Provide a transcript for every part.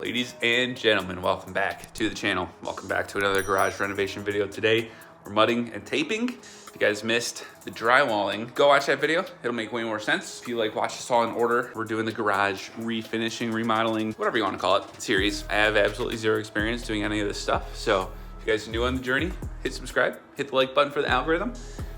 Ladies and gentlemen, welcome back to the channel. Welcome back to another garage renovation video. Today, we're mudding and taping. If you guys missed the drywalling, go watch that video. It'll make way more sense. If you watch this all in order, we're doing the garage refinishing, remodeling, whatever you want to call it, series. I have absolutely zero experience doing any of this stuff. So if you guys are new on the journey, hit subscribe, hit the like button for the algorithm.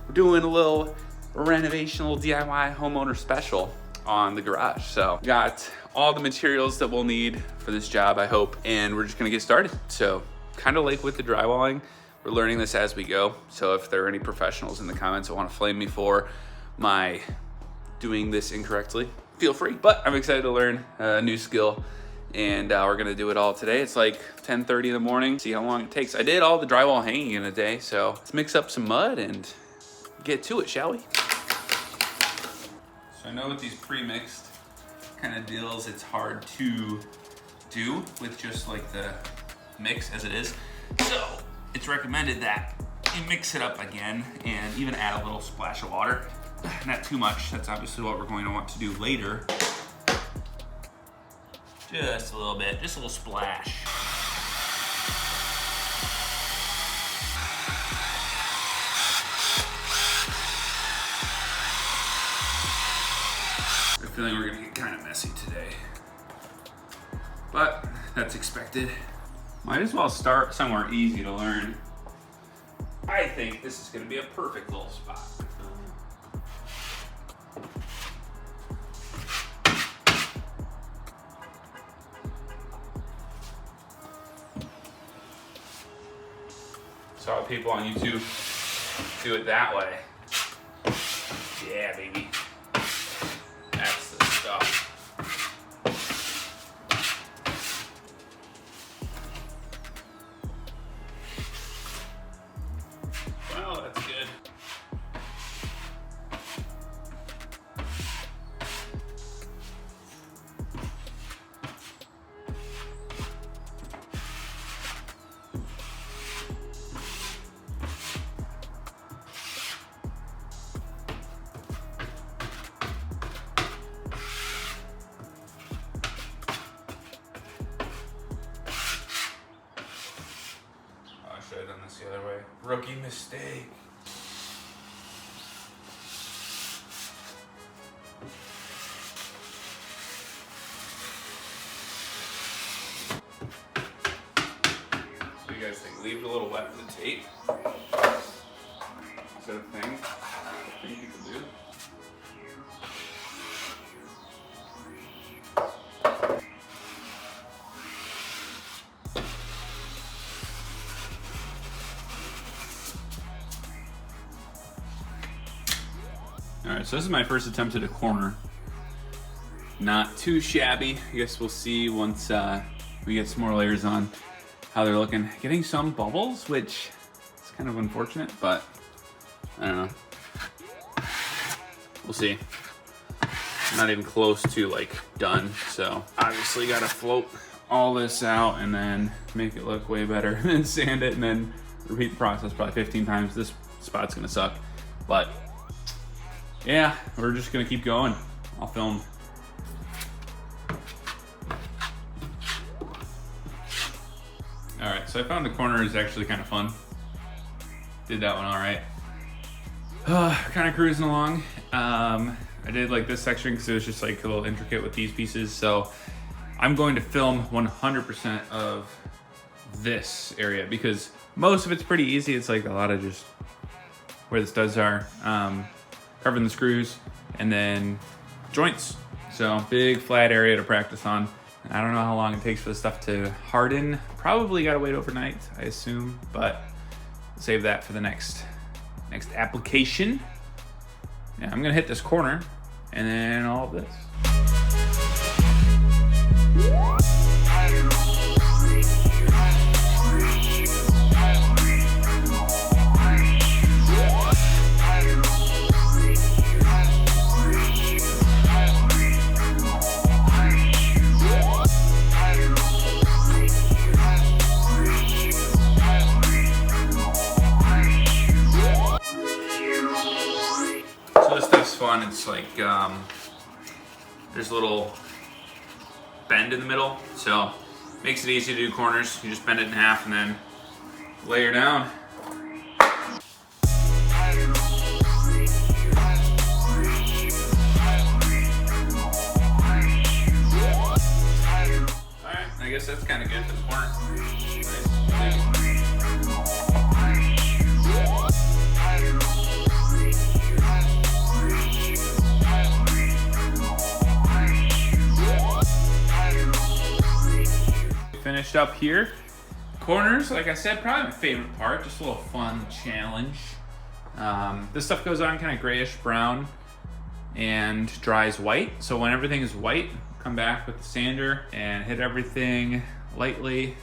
We're doing a little renovation, a little DIY homeowner special on the garage. So got all the materials that we'll need for this job, I hope, and we're just gonna get started. So kind of like with the drywalling, we're learning this as we go. So if there are any professionals in the comments that want to flame me for my doing this incorrectly, feel free. But I'm excited to learn a new skill, and we're gonna do it all today. It's like 10:30 in the morning, see how long it takes. I did all the drywall hanging in a day, so let's mix up some mud and get to it, shall we? So I know with these pre-mixed kind of deals, it's hard to do with just like the mix as it is. So it's recommended that you mix it up again and even add a little splash of water. Not too much, that's obviously what we're going to want to do later. Just a little bit, just a little splash. I feel like we're gonna get kind of messy today, but that's expected. Might as well start somewhere easy to learn. I think this is gonna be a perfect little spot. Saw people on YouTube do it that way. Yeah, baby. That's the stuff. Well, that's good. Should have done this the other way. Rookie mistake. What do you guys think? Leave it a little wet with the tape? Is that a thing? I think you can do. All right, so this is my first attempt at a corner. Not too shabby. I guess we'll see once we get some more layers on how they're looking. Getting some bubbles, which is kind of unfortunate, but I don't know. We'll see. I'm not even close to like done, so obviously gotta float all this out and then make it look way better and then sand it and then repeat the process probably 15 times. This spot's gonna suck, but yeah, we're just gonna keep going. I'll film. All right, so I found the corner is actually kind of fun. Did that one all right. Kind of cruising along. I did like this section because it was just like a little intricate with these pieces. So I'm going to film 100% of this area because most of it's pretty easy. It's like a lot of just where the studs are. Covering the screws and then joints. So big flat area to practice on. And I don't know how long it takes for the stuff to harden. Probably gotta wait overnight, I assume, but save that for the next application. Yeah, I'm gonna hit this corner and then all of this. Fun. It's like there's a little bend in the middle, so Makes it easy to do corners. You just bend it in half and then layer down. Alright, I guess that's kind of good for the corner. Finished up here. Corners, like I said, probably my favorite part. Just a little fun challenge. This stuff goes on kind of grayish brown and dries white. So when everything is white, come back with the sander and hit everything lightly.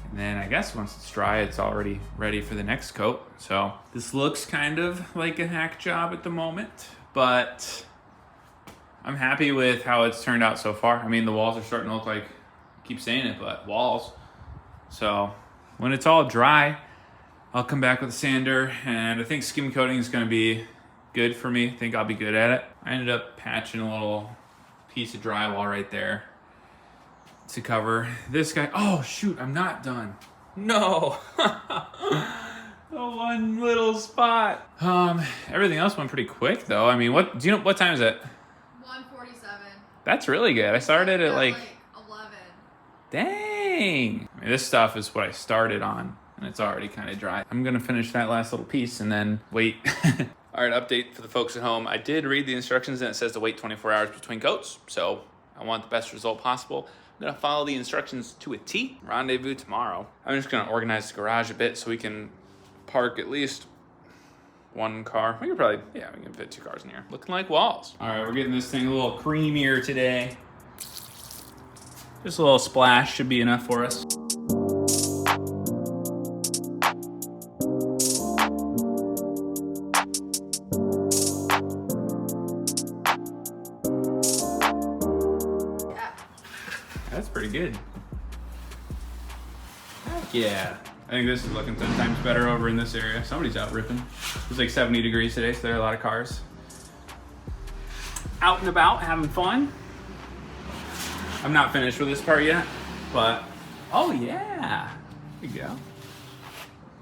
And then I guess once it's dry, it's already ready for the next coat. So this looks kind of like a hack job at the moment, but I'm happy with how it's turned out so far. I mean, the walls are starting to look like, I keep saying it, but walls. So when it's all dry, I'll come back with a sander, and I think skim coating is going to be good for me. I think I'll be good at it. I ended up patching a little piece of drywall right there to cover this guy. Oh shoot, I'm not done. No. The one little spot. Everything else went pretty quick though. I mean, what do you know? What time is it? 1:47. That's really good. I started at like 11. Dang. I mean, this stuff is what I started on, and it's already kind of dry. I'm gonna finish that last little piece and then wait. All right, update for the folks at home. I did read the instructions and it says to wait 24 hours between coats. So I want the best result possible. I'm gonna follow the instructions to a T. Rendezvous tomorrow. I'm just gonna organize the garage a bit so we can park at least one car. We can probably, yeah, we can fit 2 cars in here. Looking like walls. All right, we're getting this thing a little creamier today. Just a little splash should be enough for us. That's pretty good. Heck yeah. I think this is looking 10 times better over in this area. Somebody's out ripping. It's like 70 degrees today, so there are a lot of cars out and about having fun. I'm not finished with this part yet, but oh yeah, there you go.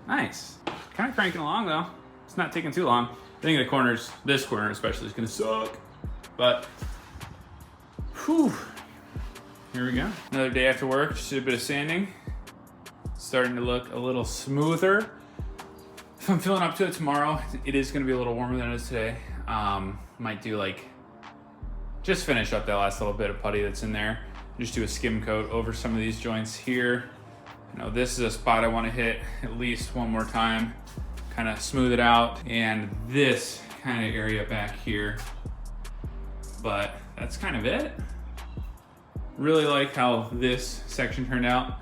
Nice. Kind of cranking along though. It's not taking too long. I think the corners, this corner especially, is gonna suck, but whew. Here we go. Another day after work, just did a bit of sanding. Starting to look a little smoother. If I'm feeling up to it tomorrow, it is gonna be a little warmer than it is today. Might do like, just finish up that last little bit of putty that's in there. Just do a skim coat over some of these joints here. I know this is a spot I wanna hit at least one more time. Kind of smooth it out. And this kind of area back here. But that's kind of it. Really like how this section turned out.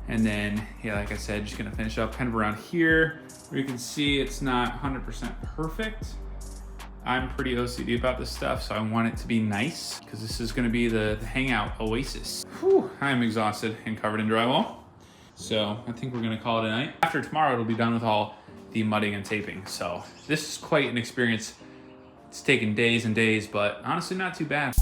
And then, yeah, like I said, just gonna finish up kind of around here where you can see it's not 100% perfect. I'm pretty OCD about this stuff, so I want it to be nice because this is gonna be the hangout oasis. Whew, I'm exhausted and covered in drywall. So I think we're gonna call it a night. After tomorrow, it'll be done with all the mudding and taping. So this is quite an experience. It's taken days and days, but honestly not too bad.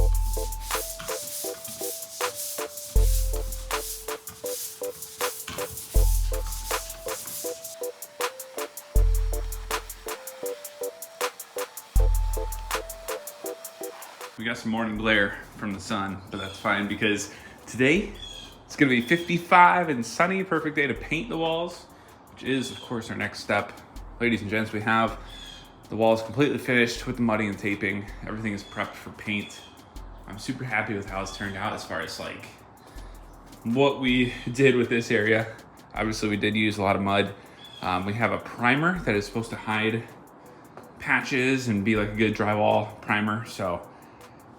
We got some morning glare from the sun, but that's fine because today it's gonna be 55 and sunny, perfect day to paint the walls, which is of course our next step. Ladies and gents, we have the walls completely finished with the mudding and taping. Everything is prepped for paint. I'm super happy with how it's turned out as far as like what we did with this area. Obviously we did use a lot of mud. We have a primer that is supposed to hide patches and be like a good drywall primer. So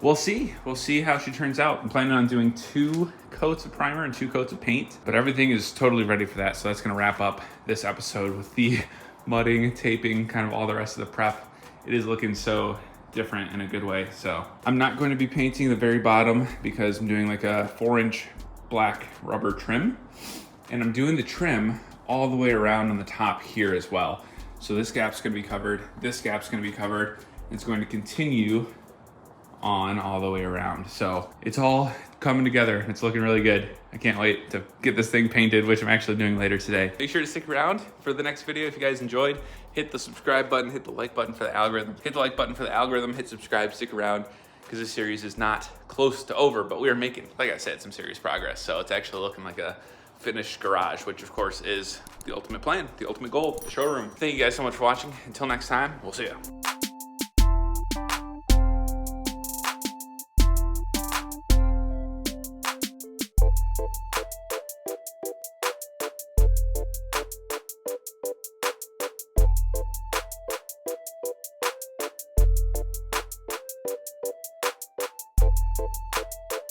we'll see how she turns out. I'm planning on doing 2 coats of primer and 2 coats of paint, but everything is totally ready for that. So that's gonna wrap up this episode with the mudding, taping, kind of all the rest of the prep. It is looking so different in a good way. So I'm not going to be painting the very bottom because I'm doing like a 4-inch black rubber trim, and I'm doing the trim all the way around on the top here as well. So this gap's gonna be covered, this gap's gonna be covered. It's going to continue on all the way around. So it's all coming together. It's looking really good. I can't wait to get this thing painted, which I'm actually doing later today. Make sure to stick around for the next video if you guys enjoyed. Hit the subscribe button, hit the like button for the algorithm. Hit the like button for the algorithm, hit subscribe, stick around, because this series is not close to over, but we are making, like I said, some serious progress. So it's actually looking like a finished garage, which of course is the ultimate plan, the ultimate goal, the showroom. Thank you guys so much for watching. Until next time, we'll see you.